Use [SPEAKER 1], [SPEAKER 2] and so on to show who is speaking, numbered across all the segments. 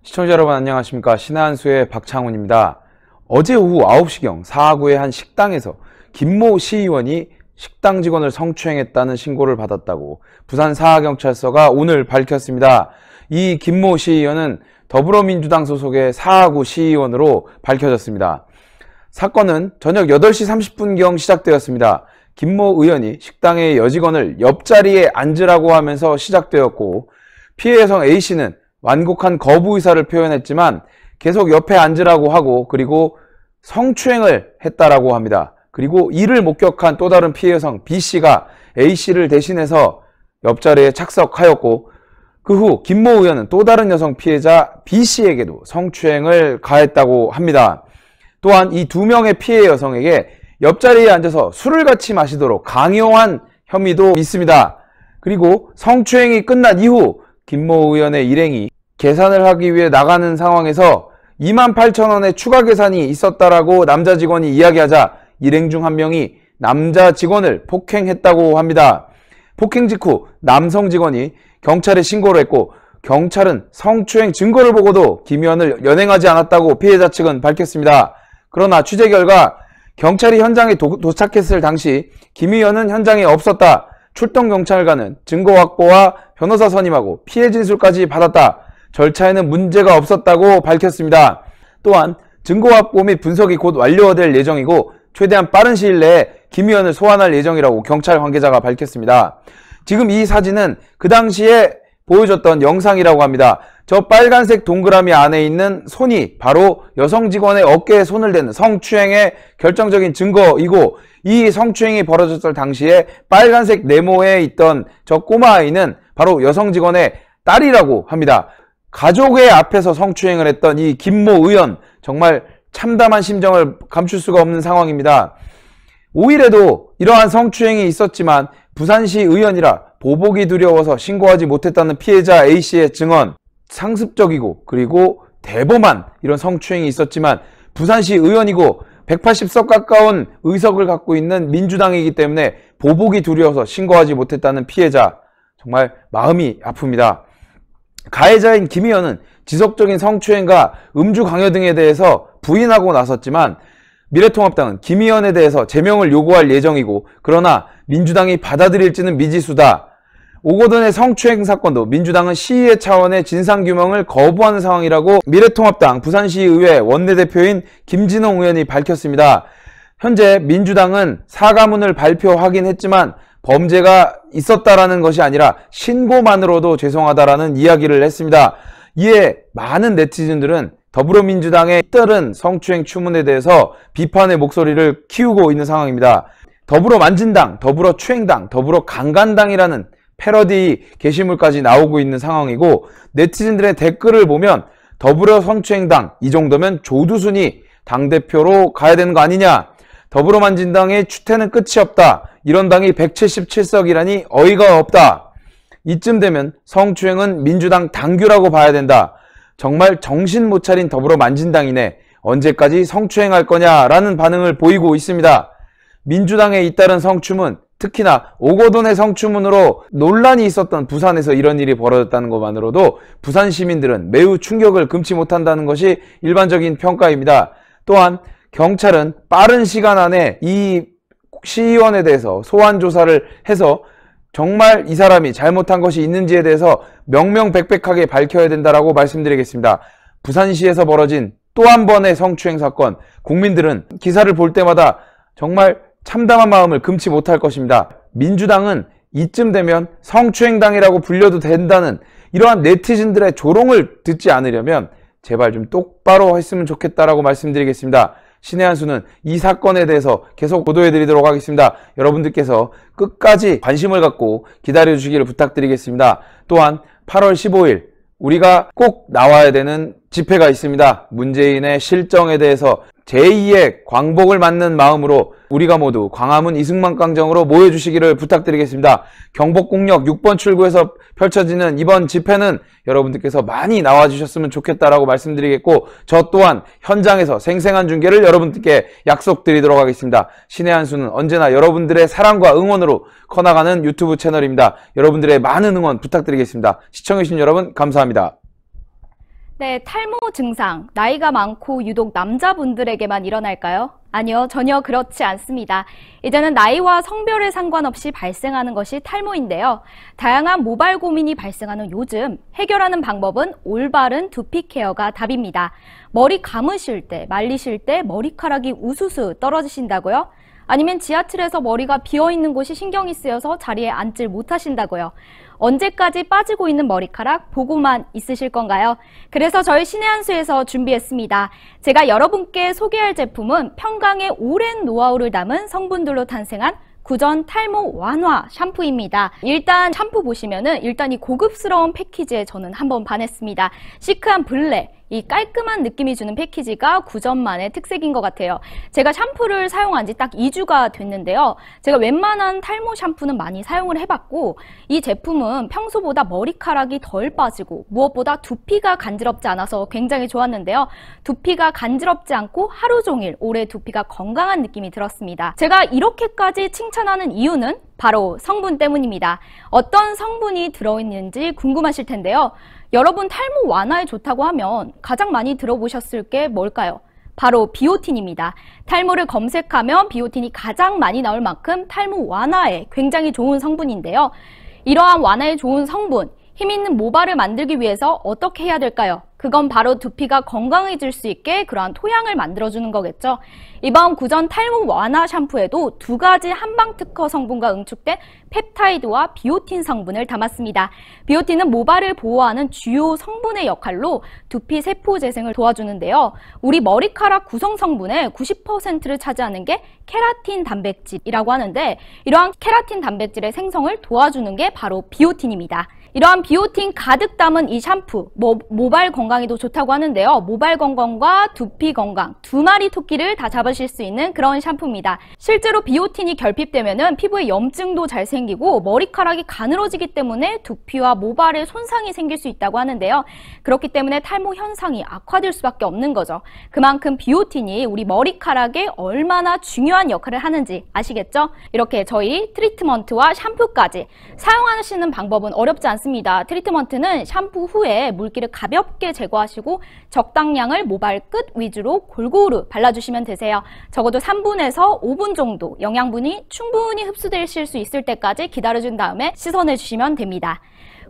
[SPEAKER 1] 시청자 여러분 안녕하십니까. 신한수의 박창훈입니다. 어제 오후 9시경 사하구의 한 식당에서 김모 시의원이 식당 직원을 성추행했다는 신고를 받았다고 부산 사하경찰서가 오늘 밝혔습니다. 이 김모 시의원은 더불어민주당 소속의 사하구 시의원으로 밝혀졌습니다. 사건은 저녁 8시 30분경 시작되었습니다. 김모 의원이 식당의 여직원을 옆자리에 앉으라고 하면서 시작되었고, 피해 여성 A씨는 완곡한 거부 의사를 표현했지만 계속 옆에 앉으라고 하고, 그리고 성추행을 했다라고 합니다. 그리고 이를 목격한 또 다른 피해 여성 B씨가 A씨를 대신해서 옆자리에 착석하였고, 그 후 김모 의원은 또 다른 여성 피해자 B씨에게도 성추행을 가했다고 합니다. 또한 이 두 명의 피해 여성에게 옆자리에 앉아서 술을 같이 마시도록 강요한 혐의도 있습니다. 그리고 성추행이 끝난 이후 김모 의원의 일행이 계산을 하기 위해 나가는 상황에서 28,000원의 추가 계산이 있었다라고 남자 직원이 이야기하자 일행 중 한 명이 남자 직원을 폭행했다고 합니다. 폭행 직후 남성 직원이 경찰에 신고를 했고, 경찰은 성추행 증거를 보고도 김 의원을 연행하지 않았다고 피해자 측은 밝혔습니다. 그러나 취재 결과 경찰이 현장에 도착했을 당시 김 의원은 현장에 없었다. 출동 경찰관은 증거 확보와 변호사 선임하고 피해 진술까지 받았다. 절차에는 문제가 없었다고 밝혔습니다. 또한 증거 확보 및 분석이 곧 완료될 예정이고 최대한 빠른 시일 내에 김 의원을 소환할 예정이라고 경찰 관계자가 밝혔습니다. 지금 이 사진은 그 당시에 보여줬던 영상이라고 합니다. 저 빨간색 동그라미 안에 있는 손이 바로 여성 직원의 어깨에 손을 대는 성추행의 결정적인 증거이고, 이 성추행이 벌어졌을 당시에 빨간색 네모에 있던 저 꼬마 아이는 바로 여성 직원의 딸이라고 합니다. 가족의 앞에서 성추행을 했던 이 김모 의원, 정말 참담한 심정을 감출 수가 없는 상황입니다. 5일에도 이러한 성추행이 있었지만 부산시 의원이라 보복이 두려워서 신고하지 못했다는 피해자 A씨의 증언, 상습적이고 그리고 대범한 이런 성추행이 있었지만 부산시 의원이고 180석 가까운 의석을 갖고 있는 민주당이기 때문에 보복이 두려워서 신고하지 못했다는 피해자, 정말 마음이 아픕니다. 가해자인 김 의원은 지속적인 성추행과 음주 강요 등에 대해서 부인하고 나섰지만 미래통합당은 김 의원에 대해서 제명을 요구할 예정이고, 그러나 민주당이 받아들일지는 미지수다. 오거돈의 성추행 사건도 민주당은 시의회 차원의 진상규명을 거부하는 상황이라고 미래통합당 부산시의회 원내대표인 김진홍 의원이 밝혔습니다. 현재 민주당은 사과문을 발표하긴 했지만 범죄가 있었다라는 것이 아니라 신고만으로도 죄송하다라는 이야기를 했습니다. 이에 많은 네티즌들은 더불어민주당의 잇따른 성추행 추문에 대해서 비판의 목소리를 키우고 있는 상황입니다. 더불어만진당, 더불어추행당, 더불어강간당이라는 패러디 게시물까지 나오고 있는 상황이고, 네티즌들의 댓글을 보면 더불어 성추행당, 이 정도면 조두순이 당대표로 가야 되는 거 아니냐, 더불어만진당의 추태는 끝이 없다, 이런 당이 177석이라니 어이가 없다, 이쯤 되면 성추행은 민주당 당규라고 봐야 된다, 정말 정신 못 차린 더불어만진당이네, 언제까지 성추행할 거냐라는 반응을 보이고 있습니다. 민주당에 잇따른 성추문, 특히나 오거돈의 성추문으로 논란이 있었던 부산에서 이런 일이 벌어졌다는 것만으로도 부산 시민들은 매우 충격을 금치 못한다는 것이 일반적인 평가입니다. 또한 경찰은 빠른 시간 안에 이 시의원에 대해서 소환 조사를 해서 정말 이 사람이 잘못한 것이 있는지에 대해서 명명백백하게 밝혀야 된다라고 말씀드리겠습니다. 부산시에서 벌어진 또 한 번의 성추행 사건, 국민들은 기사를 볼 때마다 정말 참담한 마음을 금치 못할 것입니다. 민주당은 이쯤 되면 성추행당이라고 불려도 된다는 이러한 네티즌들의 조롱을 듣지 않으려면 제발 좀 똑바로 했으면 좋겠다라고 말씀드리겠습니다. 신의 한 수는 이 사건에 대해서 계속 보도해드리도록 하겠습니다. 여러분들께서 끝까지 관심을 갖고 기다려주시기를 부탁드리겠습니다. 또한 8월 15일 우리가 꼭 나와야 되는 집회가 있습니다. 문재인의 실정에 대해서 제2의 광복을 맞는 마음으로 우리가 모두 광화문 이승만 광장으로 모여주시기를 부탁드리겠습니다. 경복궁역 6번 출구에서 펼쳐지는 이번 집회는 여러분들께서 많이 나와주셨으면 좋겠다라고 말씀드리겠고, 저 또한 현장에서 생생한 중계를 여러분들께 약속드리도록 하겠습니다. 신의 한 수는 언제나 여러분들의 사랑과 응원으로 커나가는 유튜브 채널입니다. 여러분들의 많은 응원 부탁드리겠습니다. 시청해주신 여러분 감사합니다.
[SPEAKER 2] 네, 탈모 증상, 나이가 많고 유독 남자분들에게만 일어날까요? 아니요, 전혀 그렇지 않습니다. 이제는 나이와 성별에 상관없이 발생하는 것이 탈모인데요. 다양한 모발 고민이 발생하는 요즘 해결하는 방법은 올바른 두피 케어가 답입니다. 머리 감으실 때, 말리실 때 머리카락이 우수수 떨어지신다고요? 아니면 지하철에서 머리가 비어있는 곳이 신경이 쓰여서 자리에 앉질 못하신다고요? 언제까지 빠지고 있는 머리카락 보고만 있으실 건가요? 그래서 저희 신의 한 수에서 준비했습니다. 제가 여러분께 소개할 제품은 평강의 오랜 노하우를 담은 성분들로 탄생한 구전 탈모 완화 샴푸입니다. 일단 샴푸 보시면은 일단 이 고급스러운 패키지에 저는 한번 반했습니다. 시크한 블랙, 이 깔끔한 느낌이 주는 패키지가 구전만의 특색인 것 같아요. 제가 샴푸를 사용한 지 딱 2주가 됐는데요. 제가 웬만한 탈모 샴푸는 많이 사용을 해봤고 이 제품은 평소보다 머리카락이 덜 빠지고 무엇보다 두피가 간지럽지 않아서 굉장히 좋았는데요. 두피가 간지럽지 않고 하루 종일 오래 두피가 건강한 느낌이 들었습니다. 제가 이렇게까지 칭찬하는 이유는 바로 성분 때문입니다. 어떤 성분이 들어있는지 궁금하실 텐데요. 여러분 탈모 완화에 좋다고 하면 가장 많이 들어보셨을 게 뭘까요? 바로 비오틴입니다. 탈모를 검색하면 비오틴이 가장 많이 나올 만큼 탈모 완화에 굉장히 좋은 성분인데요. 이러한 완화에 좋은 성분, 힘있는 모발을 만들기 위해서 어떻게 해야 될까요? 그건 바로 두피가 건강해질 수 있게 그러한 토양을 만들어주는 거겠죠. 이번 구전 탈모 완화 샴푸에도 두 가지 한방 특허 성분과 응축된 펩타이드와 비오틴 성분을 담았습니다. 비오틴은 모발을 보호하는 주요 성분의 역할로 두피 세포 재생을 도와주는데요. 우리 머리카락 구성 성분의 90%를 차지하는 게 케라틴 단백질이라고 하는데 이러한 케라틴 단백질의 생성을 도와주는 게 바로 비오틴입니다. 이러한 비오틴 가득 담은 이 샴푸, 모발 건강에도 좋다고 하는데요. 모발 건강과 두피 건강, 두 마리 토끼를 다 잡으실 수 있는 그런 샴푸입니다. 실제로 비오틴이 결핍되면은 피부에 염증도 잘 생기고 머리카락이 가늘어지기 때문에 두피와 모발에 손상이 생길 수 있다고 하는데요. 그렇기 때문에 탈모 현상이 악화될 수밖에 없는 거죠. 그만큼 비오틴이 우리 머리카락에 얼마나 중요한 역할을 하는지 아시겠죠? 이렇게 저희 트리트먼트와 샴푸까지 사용하시는 방법은 어렵지 않습니다. 트리트먼트는 샴푸 후에 물기를 가볍게 제거하시고 적당량을 모발 끝 위주로 골고루 발라주시면 되세요. 적어도 3분에서 5분 정도 영양분이 충분히 흡수되실 수 있을 때까지 기다려준 다음에 씻어내주시면 됩니다.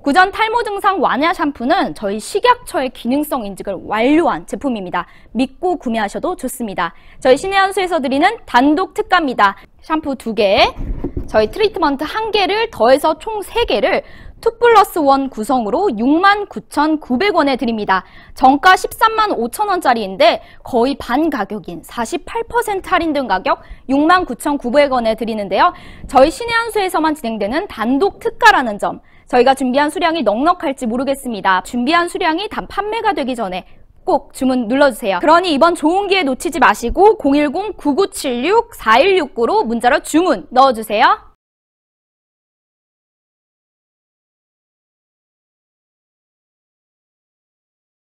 [SPEAKER 2] 구전 탈모 증상 완화 샴푸는 저희 식약처의 기능성 인증을 완료한 제품입니다. 믿고 구매하셔도 좋습니다. 저희 신의 한 수에서 드리는 단독 특가입니다. 샴푸 2개, 저희 트리트먼트 1개를 더해서 총 3개를 2+1 구성으로 69,900원에 드립니다. 정가 135,000원짜리인데 거의 반 가격인 48% 할인된 가격 69,900원에 드리는데요. 저희 신의 한 수에서만 진행되는 단독 특가라는 점, 저희가 준비한 수량이 넉넉할지 모르겠습니다. 준비한 수량이 단 판매가 되기 전에 꼭 주문 눌러주세요. 그러니 이번 좋은 기회 놓치지 마시고 010-9976-4169로 문자로 주문 넣어주세요.